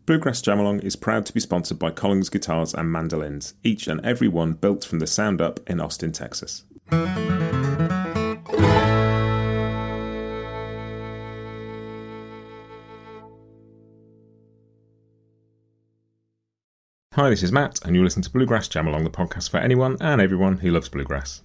Bluegrass Jam Along is proud to be sponsored by Collins Guitars and Mandolins, each and every one built from the sound up in Austin, Texas. Hi, this is Matt, and you're listening to Bluegrass Jam Along, the podcast for anyone and everyone who loves bluegrass.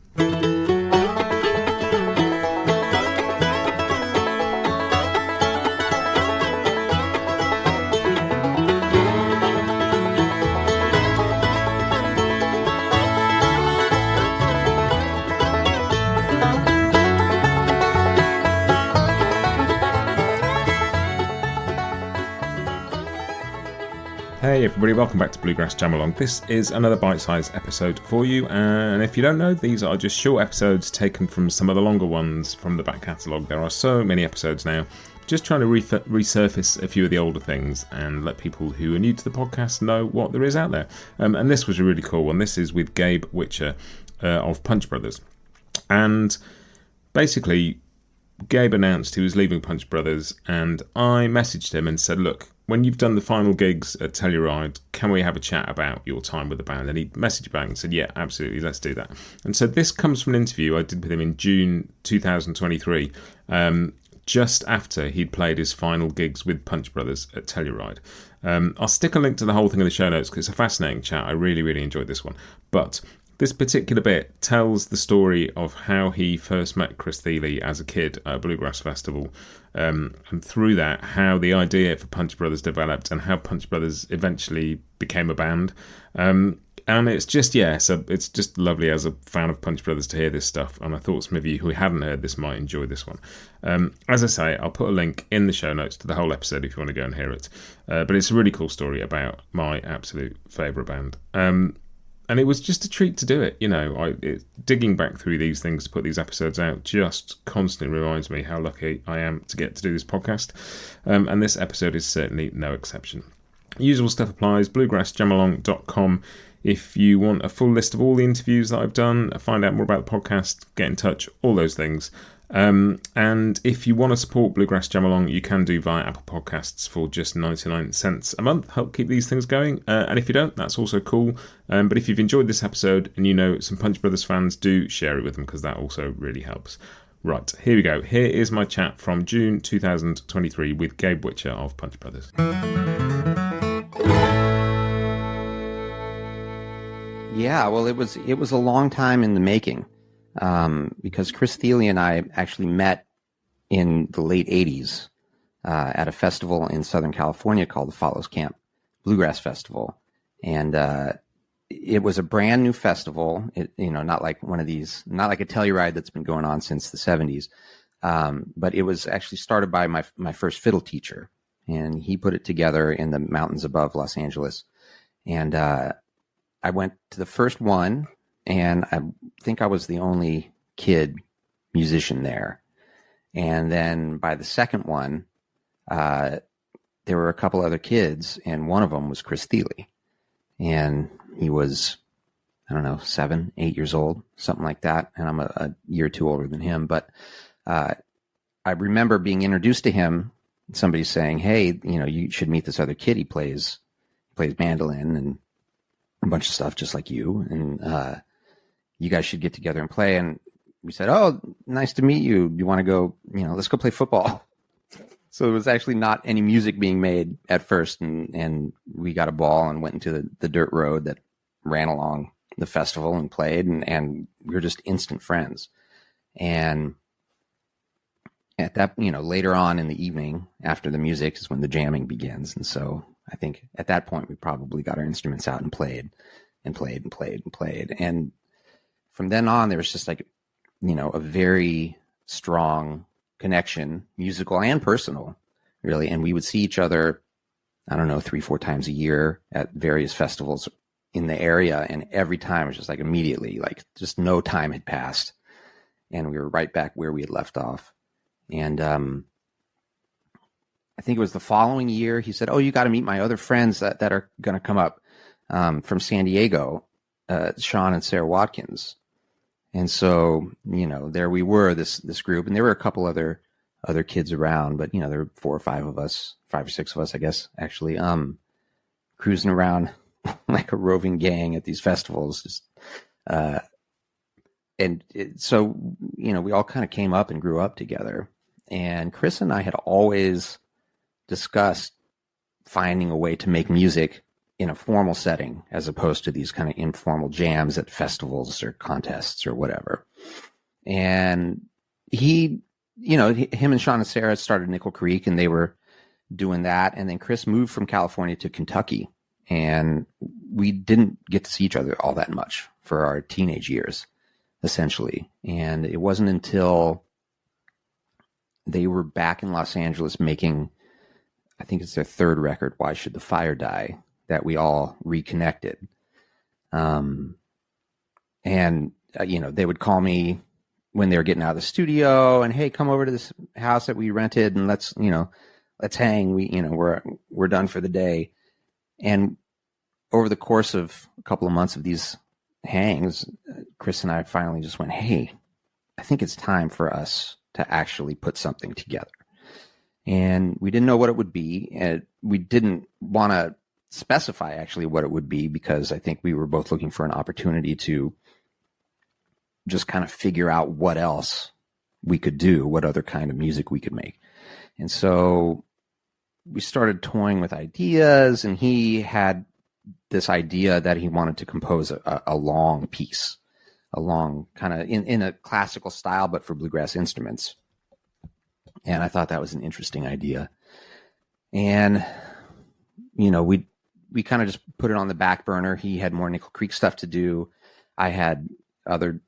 Hey everybody, welcome back to Bluegrass Jam Along. This is another bite-sized episode for you, and if you don't know, these are just short episodes taken from some of the longer ones from the back catalogue. There are so many episodes now. Just trying to resurface a few of the older things and let people who are new to the podcast know what there is out there. And this was a really cool one. This is with Gabe Witcher of Punch Brothers. And basically, Gabe announced he was leaving Punch Brothers, and I messaged him and said, look, when you've done the final gigs at Telluride, can we have a chat about your time with the band? And he messaged back and said, yeah, absolutely, let's do that. And so this comes from an interview I did with him in June 2023, just after he'd played his final gigs with Punch Brothers at Telluride. I'll stick a link to the whole thing in the show notes because it's a fascinating chat. I really, really enjoyed this one. But this particular bit tells the story of how he first met Chris Thile as a kid at a Bluegrass Festival, and through that, how the idea for Punch Brothers developed and how Punch Brothers eventually became a band. And it's just, so it's just lovely as a fan of Punch Brothers to hear this stuff, and I thought some of you who hadn't heard this might enjoy this one. As I say, I'll put a link in the show notes to the whole episode if you want to go and hear it. But it's a really cool story about my absolute favourite band. And it was just a treat to do it, digging back through these things to put these episodes out just constantly reminds me how lucky I am to get to do this podcast. And this episode is certainly no exception. Usual stuff applies, bluegrassjamalong.com. If you want a full list of all the interviews that I've done, find out more about the podcast, get in touch, all those things. And if you want to support Bluegrass Jam Along, you can do via Apple Podcasts for just 99 cents a month. Help keep these things going. And if you don't, that's also cool. But if you've enjoyed this episode and you know some Punch Brothers fans, do share it with them because that also really helps. Right, here we go. Here is my chat from June 2023 with Gabe Witcher of Punch Brothers. Yeah, well, it was a long time in the making. Because Chris Thile and I actually met in the late 80s at a festival in Southern California called the Follows Camp Bluegrass Festival. And it was a brand new festival, not like one of these, not like a Telluride that's been going on since the 70s. But it was actually started by my first fiddle teacher. And he put it together in the mountains above Los Angeles. And I went to the first one. And I think I was the only kid musician there. And then by the second one, there were a couple other kids, and one of them was Chris Thile. And he was, 7, 8 years old, something like that. And I'm a year or two older than him. But I remember being introduced to him, somebody saying, hey, you should meet this other kid. He plays mandolin and a bunch of stuff just like you. And you guys should get together and play. And we said, oh, nice to meet you. You want to go, let's go play football. So there was actually not any music being made at first. And we got a ball and went into the dirt road that ran along the festival and played. And we were just instant friends. And at that, later on in the evening after the music is when the jamming begins. And so I think at that point we probably got our instruments out and played and played and played and played. And from then on, there was just a very strong connection, musical and personal, really. And we would see each other, 3-4 times a year at various festivals in the area. And every time it was just immediately, just no time had passed. And we were right back where we had left off. And I think it was the following year, he said, oh, you got to meet my other friends that are going to come up from San Diego, Sean and Sarah Watkins. And so, there we were, this group, and there were a couple other kids around, but there were 4 or 5 of us, 5 or 6 of us, I guess, actually. cruising around like a roving gang at these festivals. So, we all kind of came up and grew up together. And Chris and I had always discussed finding a way to make music in a formal setting as opposed to these kind of informal jams at festivals or contests or whatever. And him and Sean and Sarah started Nickel Creek, and they were doing that. And then Chris moved from California to Kentucky, and we didn't get to see each other all that much for our teenage years, essentially. And it wasn't until they were back in Los Angeles making, I think it's their third record, Why Should the Fire Die, that we all reconnected. They would call me when they were getting out of the studio and, hey, come over to this house that we rented and let's hang. We're done for the day. And over the course of a couple of months of these hangs, Chris and I finally just went, hey, I think it's time for us to actually put something together. And we didn't know what it would be. And we didn't want to specify actually what it would be, because I think we were both looking for an opportunity to just kind of figure out what else we could do, what other kind of music we could make. And so we started toying with ideas, and he had this idea that he wanted to compose a long piece, a long kind of in a classical style, but for bluegrass instruments. And I thought that was an interesting idea. And, we kind of just put it on the back burner. He had more Nickel Creek stuff to do. I had other,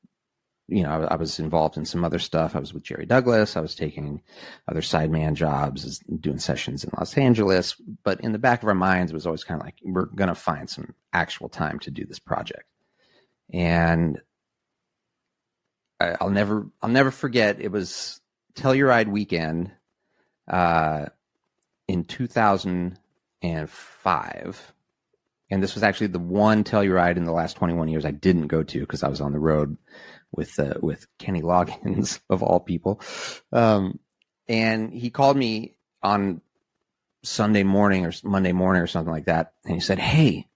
I was involved in some other stuff. I was with Jerry Douglas. I was taking other sideman jobs, doing sessions in Los Angeles. But in the back of our minds, it was always kind of like, we're going to find some actual time to do this project. And I'll never forget, it was Telluride weekend in 2005. And this was actually the one Telluride in the last 21 years I didn't go to because I was on the road with Kenny Loggins, of all people. And he called me on Sunday morning or Monday morning or something like that. And he said, hey,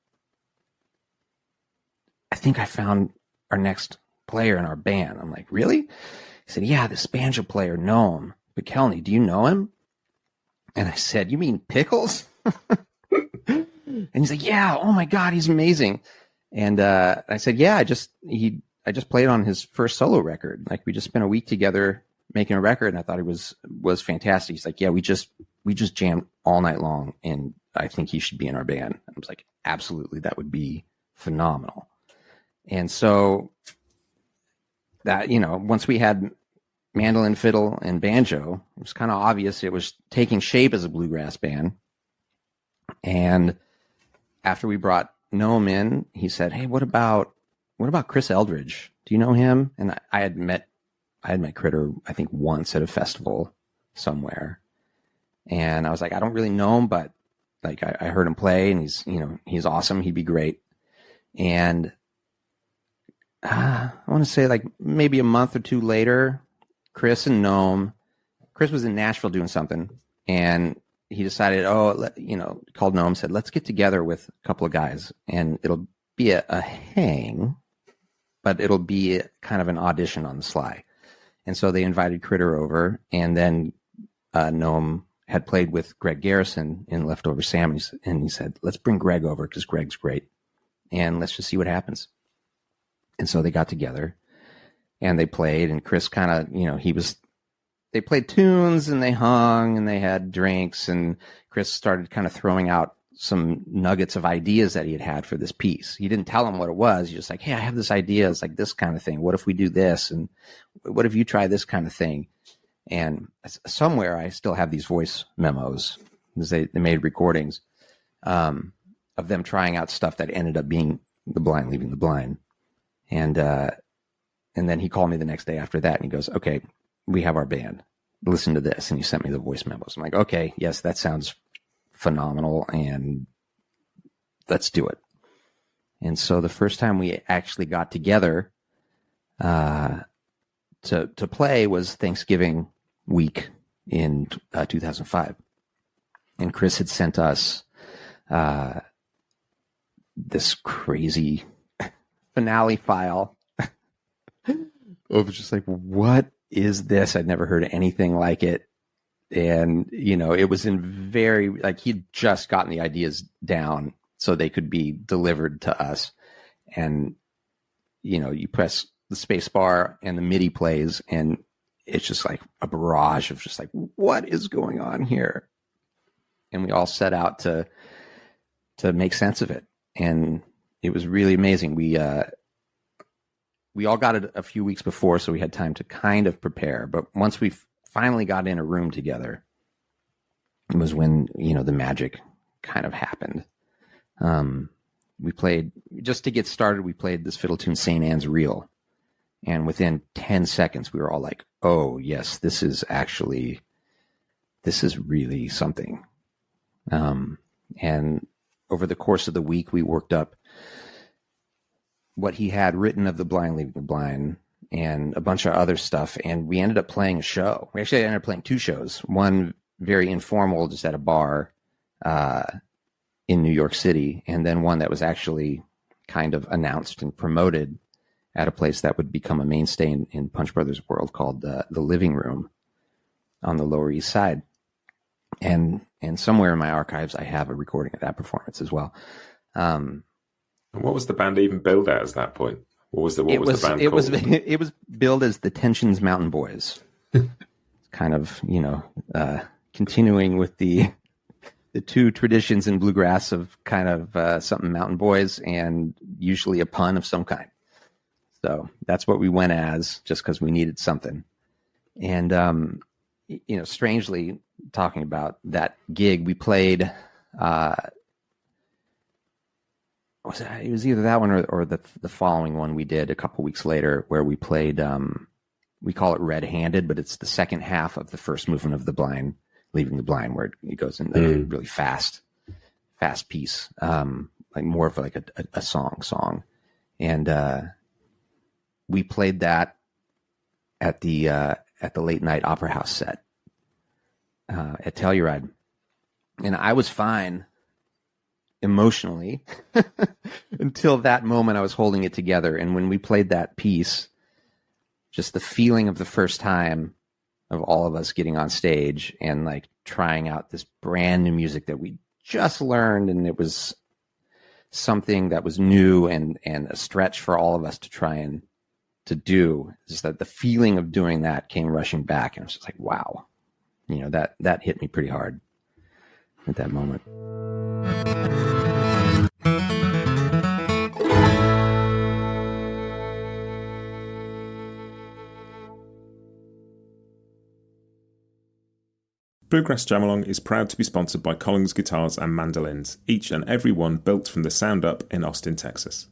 I think I found our next player in our band. I'm like, really? He said, yeah, this banjo player, Noam McKelney. Do you know him? And I said, you mean Pickles? And he's like, yeah, oh my God, he's amazing. And I said, yeah, I just played on his first solo record. Like, we just spent a week together making a record, and I thought it was fantastic. He's like, yeah, we just jammed all night long, and I think he should be in our band. I was like, absolutely, that would be phenomenal. And so that, once we had mandolin, fiddle, and banjo, it was kind of obvious it was taking shape as a bluegrass band. And after we brought Noam in, he said, hey, what about Chris Eldridge? Do you know him? And I had met Critter, I think, once at a festival somewhere. And I was like, I don't really know him, but like I heard him play, and he's awesome. He'd be great. And I want to say like maybe a month or two later, Chris was in Nashville doing something, and he decided, called Noam, said, let's get together with a couple of guys, and it'll be a hang, but it'll be kind of an audition on the sly. And so they invited Critter over, and then Noam had played with Greg Garrison in Leftover Sam, and he said, let's bring Greg over because Greg's great, and let's just see what happens. And so they got together, and they played, and Chris kind of, they played tunes, and they hung, and they had drinks, and Chris started kind of throwing out some nuggets of ideas that he had for this piece. He didn't tell him what it was. He just like, hey, I have this idea. It's like this kind of thing. What if we do this? And what if you try this kind of thing? And somewhere I still have these voice memos, because they made recordings of them trying out stuff that ended up being The Blind Leaving the Blind. And then he called me the next day after that, and he goes, okay, we have our band. Listen to this. And he sent me the voice memos. I'm like, okay, yes, that sounds phenomenal, and let's do it. And so the first time we actually got together to play was Thanksgiving week in 2005. And Chris had sent us this crazy finale file. It was just like, what is this? I'd never heard anything like it. And, it was in very, like, he'd just gotten the ideas down so they could be delivered to us. And, you press the space bar and the MIDI plays, and it's just like a barrage of just like, what is going on here? And we all set out to make sense of it. And it was really amazing. We all got it a few weeks before, so we had time to kind of prepare. But once we finally got in a room together, it was when, the magic kind of happened. We played, just to get started, we played this fiddle tune, St. Anne's Reel. And within 10 seconds, we were all like, oh, yes, this is really something. And over the course of the week, we worked up what he had written of The Blind Leading the Blind and a bunch of other stuff. And we ended up playing a show. We actually ended up playing 2 shows. One very informal, just at a bar in New York City. And then one that was actually kind of announced and promoted at a place that would become a mainstay in Punch Brothers world called the Living Room on the Lower East Side. And somewhere in my archives, I have a recording of that performance as well. And what was the band even billed at that point? What was the band called? It was billed as the Tensions Mountain Boys. Kind of, continuing with the 2 traditions in bluegrass of kind of something Mountain Boys and usually a pun of some kind. So that's what we went as, just because we needed something. And, strangely, talking about that gig, we played, it was either that one or the following one we did a couple weeks later, where we played, we call it Red-Handed, but it's the second half of the first movement of The Blind Leading the Blind, where it goes in a really fast piece, like more of like a song. And we played that at the late night opera house set at Telluride. And I was fine emotionally until that moment. I was holding it together. And when we played that piece, just the feeling of the first time of all of us getting on stage and like trying out this brand new music that we just learned, and it was something that was new and a stretch for all of us to try and to do, just that the feeling of doing that came rushing back. And I was just like, wow, that hit me pretty hard at that moment. Bluegrass Jam Along is proud to be sponsored by Collins Guitars and Mandolins, each and every one built from the sound up in Austin, Texas.